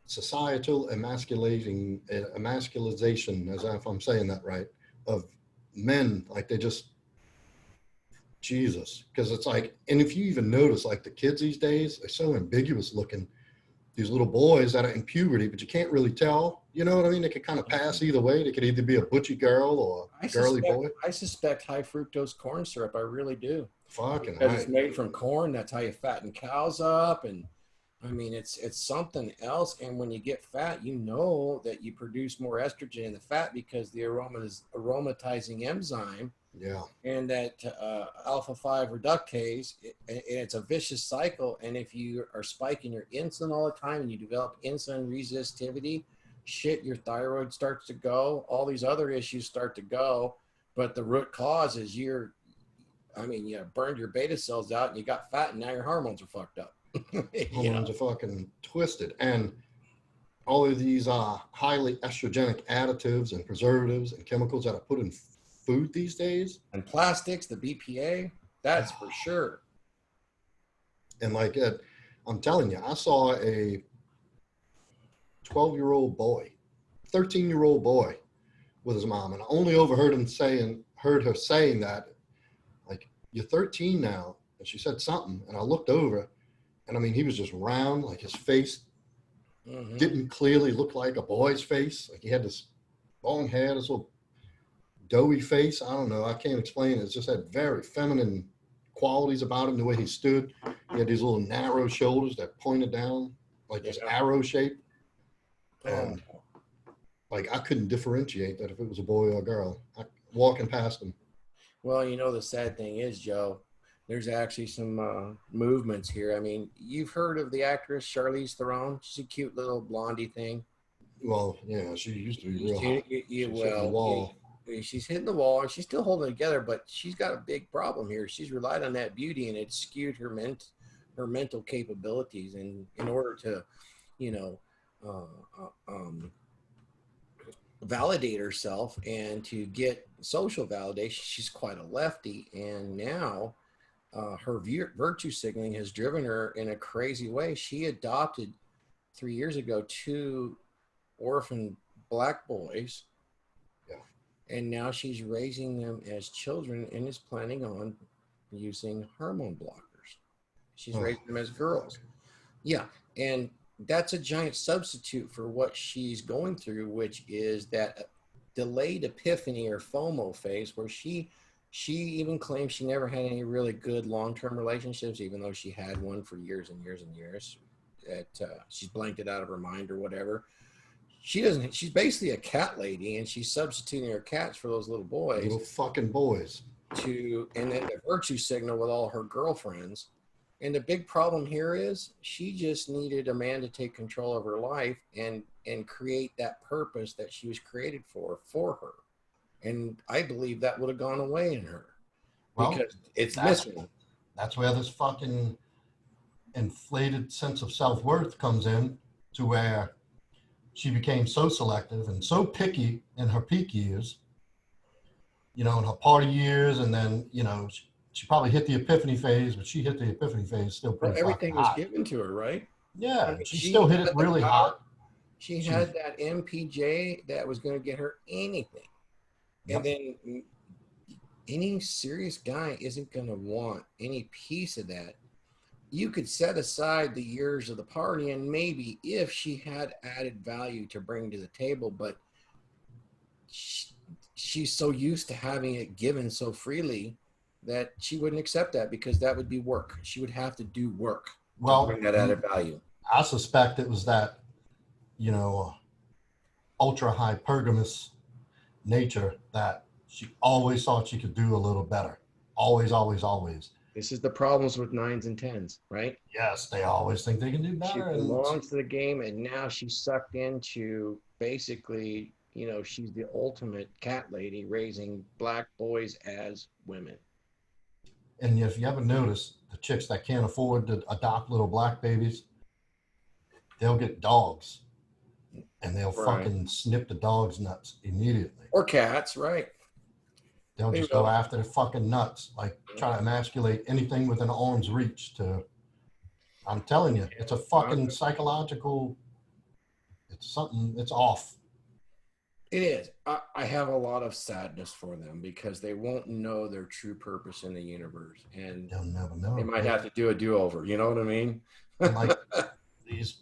societal emasculization, as if I'm saying that right, of men. Like, they just, Jesus. Because it's like, and if you even notice, like, the kids these days are so ambiguous looking. These little boys that are in puberty, but you can't really tell. You know what I mean? They could kind of pass either way. They could either be a butchy girl or a girly boy. I suspect high fructose corn syrup. I really do. Fucking because right. it's made from corn. That's how you fatten cows up, and I mean it's something else. And when you get fat, you know that you produce more estrogen in the fat because the aromatizing enzyme. Yeah. And that alpha 5 reductase, it's a vicious cycle. And if you are spiking your insulin all the time and you develop insulin resistivity, shit, your thyroid starts to go, all these other issues start to go. But the root cause is you burned your beta cells out and you got fat, and now your hormones are fucked up. Hormones are fucking twisted. And all of these highly estrogenic additives and preservatives and chemicals that are put in food these days, and plastics, the BPA, that's for sure. And like I'm telling you, I saw a 12-year-old boy, 13-year-old boy with his mom, and I only overheard heard her saying that, like, you're 13 now. And she said something, and I looked over, and I mean, he was just round, like his face didn't clearly look like a boy's face. Like, he had this long hair, this little doughy face. I don't know. I can't explain it. It just had very feminine qualities about him, the way he stood. He had these little narrow shoulders that pointed down like this arrow shape. And like, I couldn't differentiate that if it was a boy or a girl. Walking past him. Well, you know, the sad thing is, Joe, there's actually some movements here. I mean, you've heard of the actress Charlize Theron. She's a cute little blondie thing. Well, yeah, she used to be real hot. She's hitting the wall, and she's still holding it together, but she's got a big problem here. She's relied on that beauty, and it's skewed her mental capabilities. And in order to, validate herself and to get social validation, she's quite a lefty. And now her virtue signaling has driven her in a crazy way. She adopted 3 years ago 2 orphan black boys. And now she's raising them as children and is planning on using hormone blockers. She's raising them as girls. Yeah. And that's a giant substitute for what she's going through, which is that delayed epiphany or FOMO phase, where she even claims she never had any really good long-term relationships, even though she had one for years and years and years. She's blanked it out of her mind or whatever. She's basically a cat lady, and she's substituting her cats for those little boys. Little fucking boys. And then the virtue signal with all her girlfriends. And the big problem here is she just needed a man to take control of her life and create that purpose that she was created for her. And I believe that would have gone away in her. Because it's missing. That's where this fucking inflated sense of self-worth comes in, to where she became so selective and so picky in her peak years, in her party years. And then, she probably hit the epiphany phase, but she hit the epiphany phase still pretty everything was hot. Given to her, right? Yeah, I mean, she still hit it really hot. She had that MPJ that was going to get her anything. Yep. And then any serious guy isn't going to want any piece of that. You could set aside the years of the party, and maybe if she had added value to bring to the table, but she's so used to having it given so freely that she wouldn't accept that, because that would be work. She would have to do work to bring that added value. I suspect it was that, ultra hypergamous nature that she always thought she could do a little better. Always, always, always. This is the problems with 9s and 10s, right? Yes, they always think they can do better. She belongs to the game, and now she's sucked into basically, she's the ultimate cat lady raising black boys as women. And if you ever notice, the chicks that can't afford to adopt little black babies, they'll get dogs, and they'll fucking snip the dog's nuts immediately. Or cats, right? They'll just go after the fucking nuts, like try to emasculate anything within arm's reach to, I'm telling you, it's a fucking psychological, it's something, it's off. It is. I have a lot of sadness for them because they won't know their true purpose in the universe, and They'll never they know. might have to do a do-over. You know what I mean? And like these,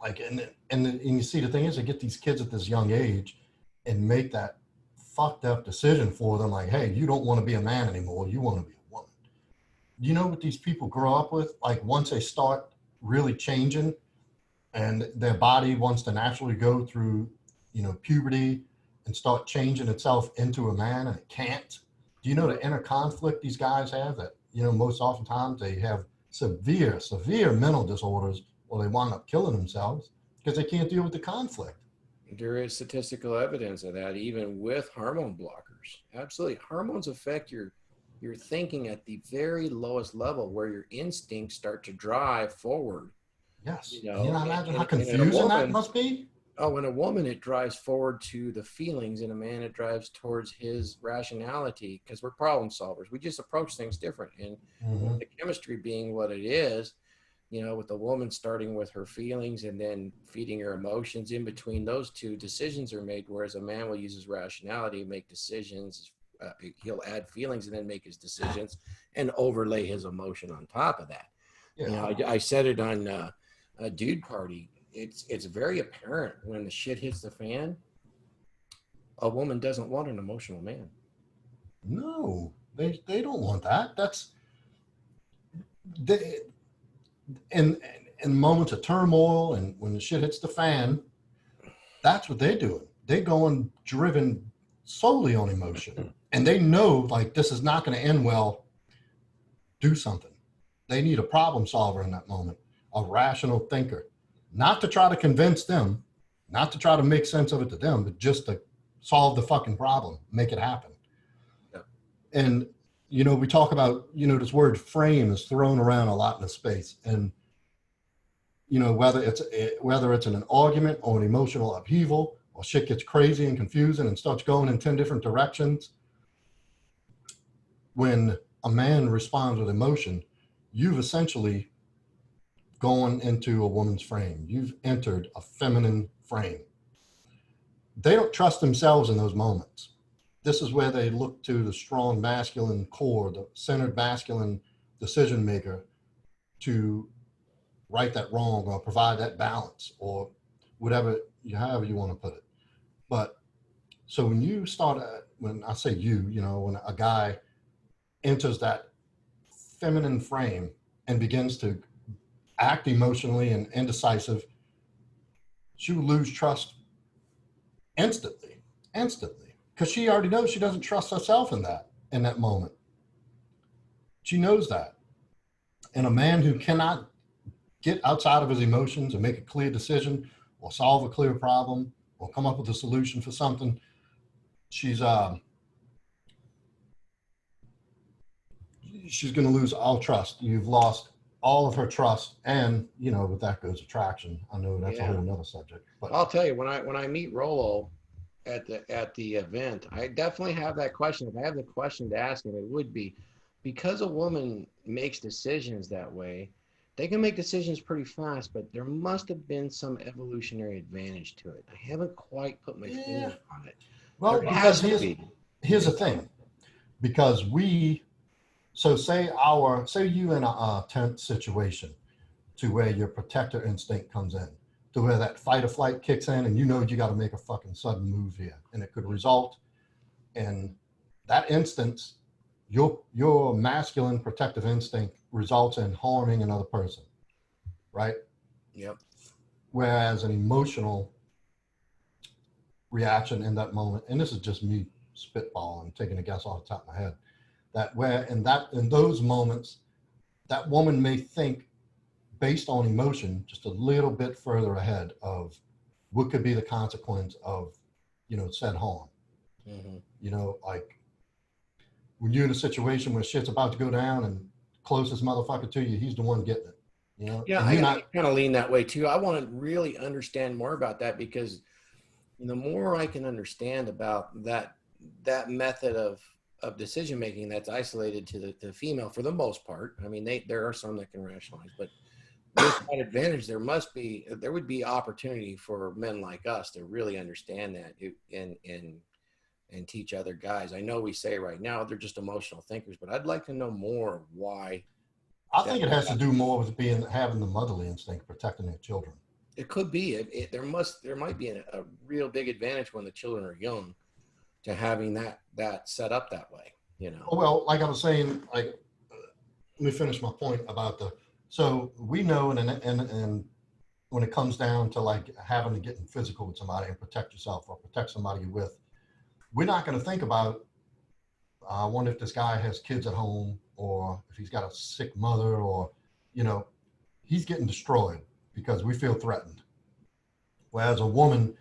like, and you see, the thing is, they get these kids at this young age and make that fucked up decision for them. Like, hey, you don't want to be a man anymore. You want to be a woman. You know what these people grow up with? Like, once they start really changing and their body wants to naturally go through, puberty and start changing itself into a man, and it can't. Do you know the inner conflict these guys have, that, most oftentimes they have severe mental disorders, or they wind up killing themselves because they can't deal with the conflict. There is statistical evidence of that, even with hormone blockers. Absolutely, hormones affect your thinking at the very lowest level, where your instincts start to drive forward. Yes. You And know, imagine how and in a confusing that woman, must be. oh, in a woman, it drives forward to the feelings. In a man, it drives towards his rationality, because we're problem solvers. We just approach things different. And with Mm-hmm. the chemistry being what it is, with the woman starting with her feelings and then feeding her emotions, in between those two, decisions are made. Whereas a man will use his rationality, make decisions. He'll add feelings and then make his decisions and overlay his emotion on top of that. Yeah. I said it on a Dude Party. It's very apparent when the shit hits the fan. A woman doesn't want an emotional man. No, they don't want that. That's they, in moments of turmoil and when the shit hits the fan, that's what they're doing. They're going driven solely on emotion, and they know, like, this is not going to end well. Do something. They need a problem solver in that moment, a rational thinker, not to try to convince them, not to try to make sense of it to them, but just to solve the fucking problem, make it happen. Yeah. And, we talk about, this word frame is thrown around a lot in the space. And, whether it's an argument or an emotional upheaval, or shit gets crazy and confusing and starts going in 10 different directions, when a man responds with emotion, you've essentially gone into a woman's frame. You've entered a feminine frame. They don't trust themselves in those moments. This is where they look to the strong masculine core, the centered masculine decision maker, to right that wrong or provide that balance, or whatever, however you want to put it. But so when you start, when I say when a guy enters that feminine frame and begins to act emotionally and indecisive, she will lose trust instantly, because she already knows she doesn't trust herself in that moment. She knows that. And a man who cannot get outside of his emotions and make a clear decision, or solve a clear problem, or come up with a solution for something, she's going to lose all trust. You've lost all of her trust, and with that goes attraction. I know that's a whole nother subject, but I'll tell you, when I meet Rolo at the event, I definitely have that question. If I have the question to ask him, it would be, because a woman makes decisions that way, they can make decisions pretty fast, but there must have been some evolutionary advantage to it. I haven't quite put my finger on it. Well, There has to be. Here's the thing, because say you in a tense situation, to where your protector instinct comes in, to where that fight or flight kicks in, and you got to make a fucking sudden move here, and it could result in that instance, your masculine protective instinct results in harming another person, right? Yep. Whereas an emotional reaction in that moment, and this is just me spitballing, taking a guess off the top of my head, in those moments, that woman may think based on emotion just a little bit further ahead of what could be the consequence of, said harm. Mm-hmm. Like when you're in a situation where shit's about to go down, and closest motherfucker to you, he's the one getting it. Yeah, I kind of lean that way too. I want to really understand more about that, because the more I can understand about that method of decision making that's isolated to the female, for the most part. I mean, there are some that can rationalize, but with that advantage, there would be opportunity for men like us to really understand that and teach other guys. I know we say right now they're just emotional thinkers, but I'd like to know more why. I think it has to do more with having the motherly instinct, protecting their children. It could be. There might be a real big advantage when the children are young to having that set up that way. You know. Well, like I was saying, like let me finish my point about so we know, and when it comes down to like having to get in physical with somebody and protect yourself or protect somebody you're with, we're not going to think about, I wonder if this guy has kids at home, or if he's got a sick mother, or, he's getting destroyed because we feel threatened. Whereas a woman,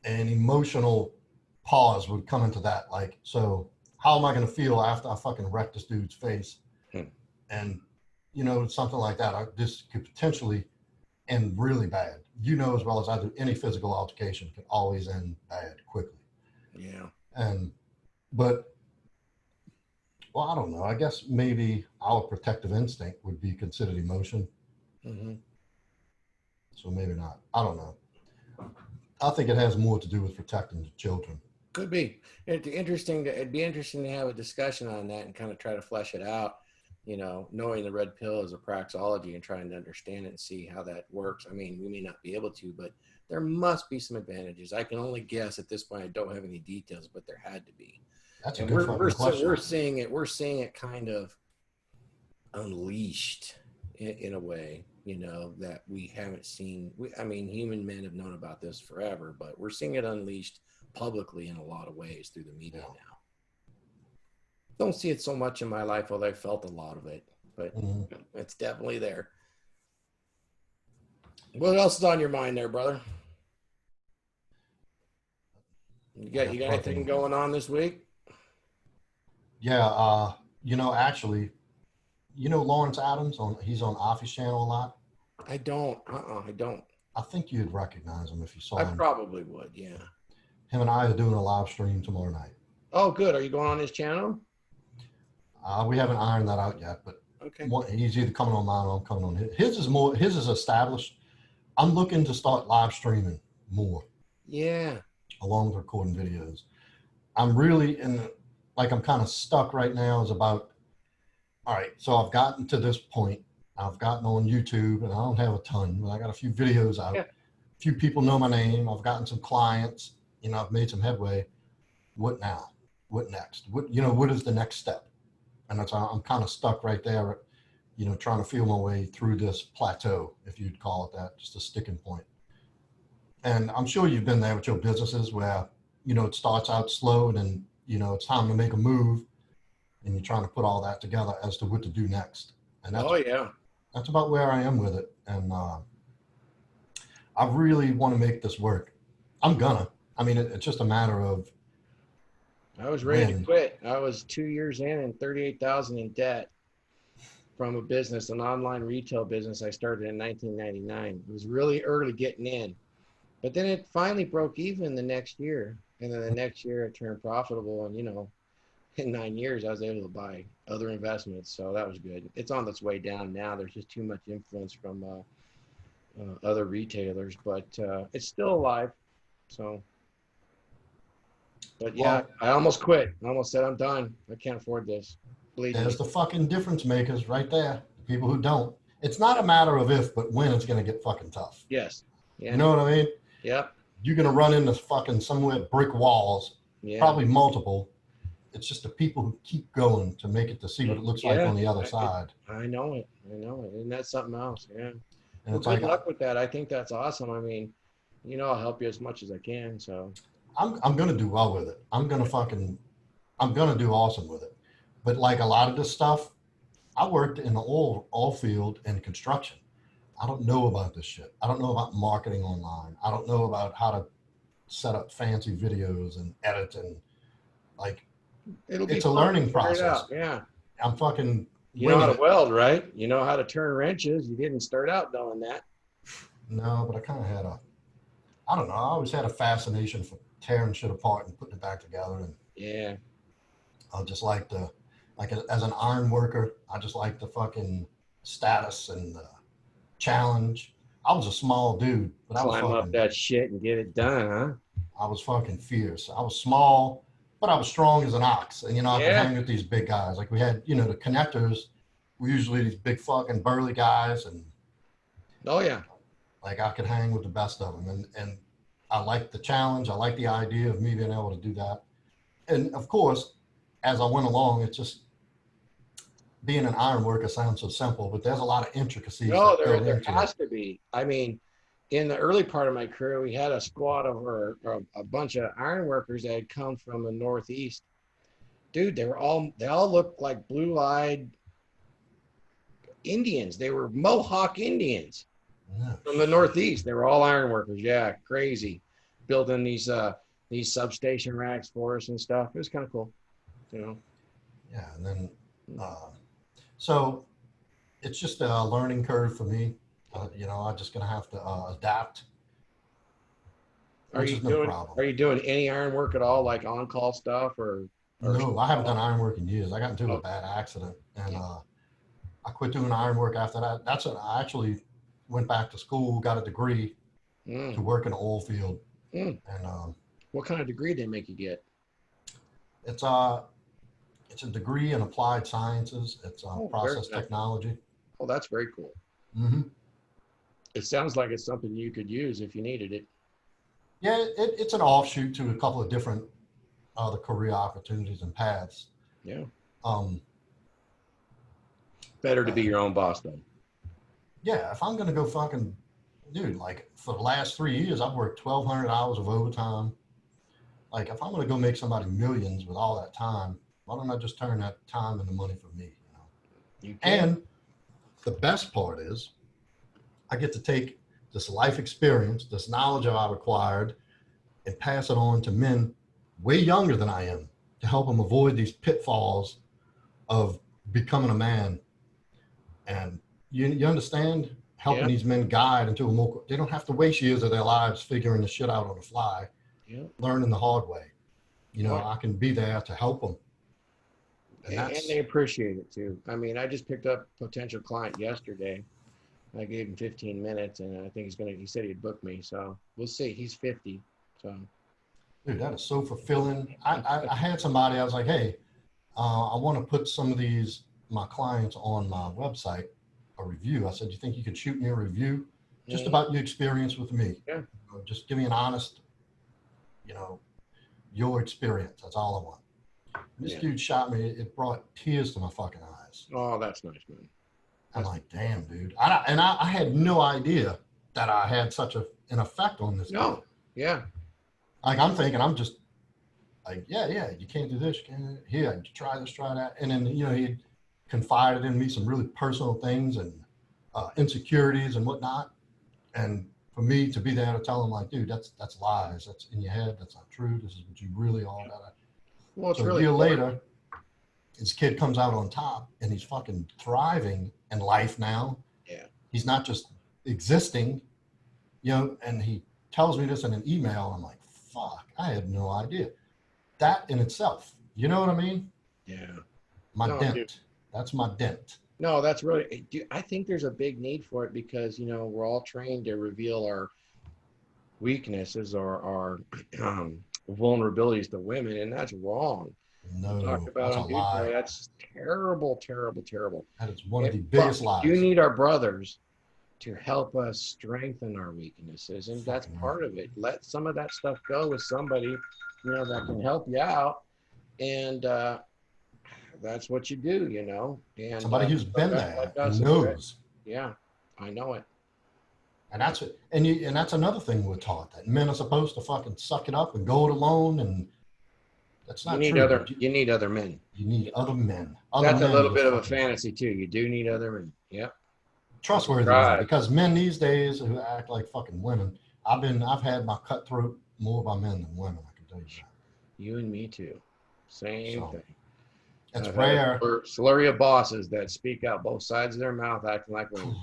an emotional pause would come into that. Like, so how am I going to feel after I fucking wreck this dude's face? And, something like that. This could potentially end really bad. As well as I do, any physical altercation can always end bad quickly. Yeah. But I don't know. I guess maybe our protective instinct would be considered emotion. Mm-hmm. So maybe not. I don't know. I think it has more to do with protecting the children. Could be. It'd be interesting to have a discussion on that and kind of try to flesh it out. Knowing the red pill as a praxeology and trying to understand it and see how that works. I mean, we may not be able to, but there must be some advantages. I can only guess at this point. I don't have any details, but there had to be. That's a good question. We're seeing it kind of unleashed in a way, that we haven't seen. Human men have known about this forever, but we're seeing it unleashed publicly in a lot of ways through the media now. Don't see it so much in my life, although I felt a lot of it, but it's definitely there. What else is on your mind there, brother? You got anything going on this week? Yeah, actually, Lawrence Adams he's on Office Channel a lot. I don't. I don't. I think you'd recognize him if you saw him. I probably would, yeah. Him and I are doing a live stream tomorrow night. Oh, good. Are you going on his channel? We haven't ironed that out yet, but okay. He's either coming on mine or I'm coming on his. His is established. I'm looking to start live streaming more. Yeah. Along with recording videos. I'm really I'm kind of stuck right now is about, all right, so I've gotten to this point. I've gotten on YouTube and I don't have a ton, but I got a few videos out. Yeah. A few people know my name. I've gotten some clients, I've made some headway. What now? What next? What is the next step? And I'm kind of stuck right there, trying to feel my way through this plateau, if you'd call it that, just a sticking point. And I'm sure you've been there with your businesses where, it starts out slow and then, it's time to make a move and you're trying to put all that together as to what to do next. And that's about where I am with it. And I really want to make this work. I'm gonna. It's just a matter of. I was ready to quit. I was 2 years in and 38,000 in debt from a business, an online retail business I started in 1999. It was really early getting in, but then it finally broke even the next year. And then the next year it turned profitable. And, in 9 years, I was able to buy other investments. So that was good. It's on its way down now. There's just too much influence from other retailers, but it's still alive. So. But yeah, I almost quit. I almost said, I'm done. I can't afford this. There's the fucking difference makers right there. The people who don't. It's not a matter of if, but when it's going to get fucking tough. Yes. Yeah. You know what I mean? Yep. You're going to run into fucking somewhere brick walls, probably multiple. It's just the people who keep going to make it to see what it looks like on the other side. I know it. And that's something else. Yeah. And good luck with that. I think that's awesome. I'll help you as much as I can. So. I'm going to do well with it. I'm going to do awesome with it. But like a lot of this stuff, I worked in the oil field and construction. I don't know about this shit. I don't know about marketing online. I don't know about how to set up fancy videos and edit and it's a learning process. Yeah. I'm fucking. You know how to weld, right? You know how to turn wrenches. You didn't start out knowing that. No, but I kind of had I don't know. I always had a fascination for tearing shit apart and putting it back together. And yeah, I just like as an iron worker, I just like the fucking status and challenge. I was a small dude, but Climb up that shit and get it done, huh? I was fucking fierce. I was small, but I was strong as an ox. And, you know, I could Yeah. hang with these big guys. Like we had, you know, the connectors were usually these big fucking burly guys. And Oh yeah. like I could hang with the best of them. And I liked the challenge. I liked the idea of me being able to do that. And of course, as I went along, it's just being an iron worker sounds so simple, but there's a lot of intricacies No, that go there into it. has to be. I mean, in the early part of my career, we had a squad of or a bunch of iron workers that had come from the Northeast. Dude, they all looked like blue-eyed Indians. They were Mohawk Indians No from the shit. Northeast. They were all iron workers. Yeah, crazy. Building these substation racks for us and stuff. It was kind of cool, you know. Yeah. And then, uh, so it's just a learning curve for me. You know, I'm just going to have to adapt, which is no problem. Are you doing any iron work at all, like on-call stuff or No, I haven't done iron work in years. I got into a oh, bad accident and I quit doing iron work after that. That's when I actually went back to school, got a degree to mm, work in the oil field. mm. And What kind of degree did they make you get? it's uh it's a degree in applied sciences. It's Oh, very process nice. technology. Oh, that's very cool. Hmm. It sounds like it's something you could use if you needed it. Yeah, it's an offshoot to a couple of different other career opportunities and paths. Yeah. Um, Better to be uh, your own boss, though. yeah, if I'm gonna go fucking, dude, like for the last 3 years, I've worked 1,200 hours of overtime. Like if I'm gonna go make somebody millions with all that time, why don't I just turn that time into money for me? You know. You can. And the best part is, I get to take this life experience, this knowledge I've acquired, and pass it on to men way younger than I am to help them avoid these pitfalls of becoming a man. And you understand helping Yeah. these men guide into a more, they don't have to waste years of their lives figuring the shit out on the fly, Yeah. learning the hard way. You know, Oh, I can be there to help them. And and they that's, appreciate it too. I mean, I just picked up a potential client yesterday. I gave him 15 minutes, and I think he said he'd book me. So we'll see. He's 50. So, dude, that is so fulfilling. I had somebody, I was like, hey, I want to put some of my clients on my website, a review. I said, you think you could shoot me a review just mhm. about your experience with me? Yeah. Just give me an honest, you know, your experience. That's all I want. And this Yeah. dude shot me. It brought tears to my fucking eyes. Oh, that's nice, man. I'm That's like, damn, dude. I had no idea that I had such an effect on this kid. no. Yeah. Like I'm thinking, I'm just like, yeah, you can't do this. You can't, here, try this, try that. And then, you know, he confided in me some really personal things and insecurities and whatnot. And for me to be there to tell him like, dude, that's lies. That's in your head. That's not true. This is what you really all got. Well, it's So a really year important. later, his kid comes out on top and he's fucking thriving in life now. Yeah. He's not just existing, you know, and he tells me this in an email. I'm like, fuck, I had no idea. That in itself, you know what I mean? Yeah. My No, dude. dent. That's my dent. No, that's really. I think there's a big need for it because we're all trained to reveal our weaknesses or our vulnerabilities to women, and that's wrong. We talked No, about that's a on Dude lie. Boy, that's terrible, terrible, terrible. That is one of the But biggest we do lies. need our brothers to help us strengthen our weaknesses, and that's Fucking right. part of it. Let some of that stuff go with somebody that can help you out, and that's what you do, and Somebody who's some been guys there like us and will do it. knows. Yeah, I know it. And that's it. And that's another thing we're taught, that men are supposed to fucking suck it up and go it alone. And that's You not need true, other dude. you need other men. You need other men. Other That's a men little will bit of a fucking fantasy too. You do need other men. Yep. trustworthy men, Right. because men these days who act like fucking women. I've had my cutthroat more by men than women. I can tell you that. You and me too. Same So thing. it's I've had a rare. slurry of bosses that speak out both sides of their mouth, acting like women.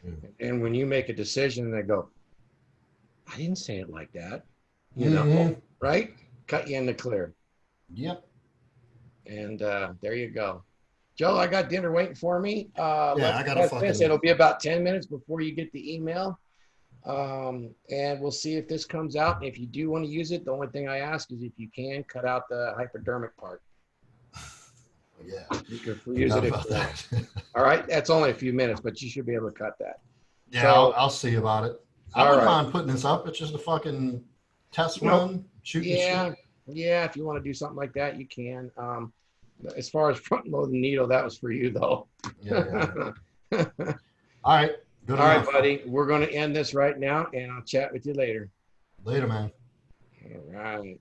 Dude. And when you make a decision, they go, "I didn't say it like that," Mm-hmm. right? Cut you in the clear. Yep. And there you go. Joe, I got dinner waiting for me. Yeah, I gotta fucking. It'll be about 10 minutes before you get the email. And we'll see if this comes out. And if you do want to use it, the only thing I ask is if you can cut out the hypodermic part. Yeah. You can use it if you want. All right. That's only a few minutes, but you should be able to cut that. Yeah, So, I'll see about it. I all wouldn't right. mind putting this up. It's just a fucking test Nope. run, shooting Yeah. shit. Yeah. If you want to do something like that, you can. As far as front loading needle, that was for you though. Yeah. All right. Good All right, enough. buddy. We're going to end this right now, and I'll chat with you later. Later, man. All right.